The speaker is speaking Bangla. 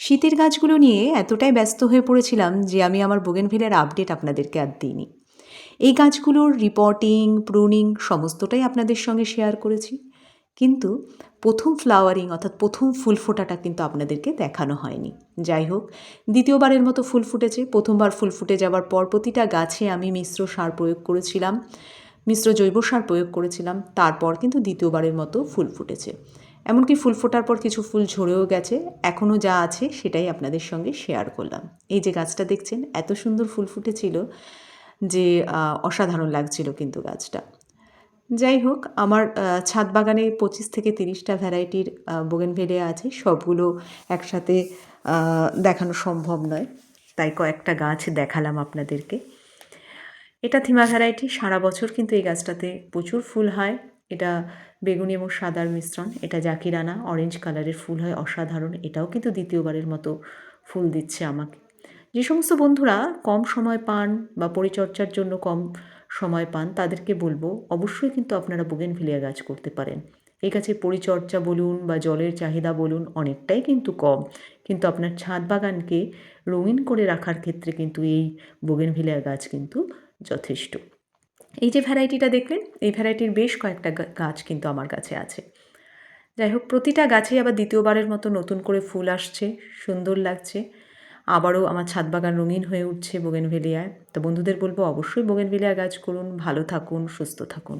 শীতের গাছগুলো নিয়ে এতটাই ব্যস্ত হয়ে পড়েছিলাম যে আমি আমার বোগেনভিলিয়ার আপডেট আপনাদেরকে আর দিইনি। এই গাছগুলোর রিপোর্টিং, প্রুনিং সমস্তটাই আপনাদের সঙ্গে শেয়ার করেছি। কিন্তু প্রথম ফ্লাওয়ারিং অর্থাৎ প্রথম ফুল ফোটাটা কিন্তু আপনাদেরকে দেখানো হয়নি। যাই হোক, দ্বিতীয়বারের মতো ফুল ফুটেছে। প্রথমবার ফুল ফুটে যাওয়ার পর প্রতিটা গাছে আমি মিশ্র সার প্রয়োগ করেছিলাম, মিশ্র জৈব সার প্রয়োগ করেছিলাম। তারপর কিন্তু দ্বিতীয়বারের মতো ফুল ফুটেছে। এমনকি ফুল ফোটার পর কিছু ফুল ঝরেও গেছে। এখনও যা আছে সেটাই আপনাদের সঙ্গে শেয়ার করলাম। এই যে গাছটা দেখছেন, এত সুন্দর ফুল ফুটেছিল যে অসাধারণ লাগছিল কিন্তু গাছটা। যাই হোক, আমার ছাদ বাগানে 25 থেকে 30টা ভ্যারাইটির বোগেনভেলিয়া আছে। সবগুলো একসাথে দেখানো সম্ভব নয়, তাই কয়েকটা গাছ দেখালাম আপনাদেরকে। এটা থিমা ভ্যারাইটি। সারা বছর কিন্তু এই গাছটাতে প্রচুর ফুল হয়। এটা বেগুনি এবং সাদার মিশ্রণ। এটা জাকিরানা, অরেঞ্জ কালারের ফুল হয়, অসাধারণ। এটাও কিন্তু দ্বিতীয়বারের মতো ফুল দিচ্ছে আমাকে। যে সমস্ত বন্ধুরা কম সময় পান বা পরিচর্যার জন্য কম সময় পান, তাদেরকে বলবো অবশ্যই কিন্তু আপনারা বোগেনভিলিয়া গাছ করতে পারেন। এই গাছের পরিচর্যা বলুন বা জলের চাহিদা বলুন অনেকটাই কিন্তু কম, কিন্তু আপনার ছাদ বাগানকে রঙিন করে রাখার ক্ষেত্রে কিন্তু এই বোগেনভিলিয়া গাছ কিন্তু যথেষ্ট। এই যে ভ্যারাইটিটা দেখলেন, এই ভ্যারাইটির বেশ কয়েকটা গাছ কিন্তু আমার কাছে আছে। যাই হোক, প্রতিটা গাছেই আবার দ্বিতীয়বারের মতো নতুন করে ফুল আসছে, সুন্দর লাগছে। আবারও আমার ছাদ বাগান রঙিন হয়ে উঠছে বোগেনভেলিয়ায়। তো বন্ধুদের বলবো অবশ্যই বোগেনভেলিয়া গাছ করুন। ভালো থাকুন, সুস্থ থাকুন।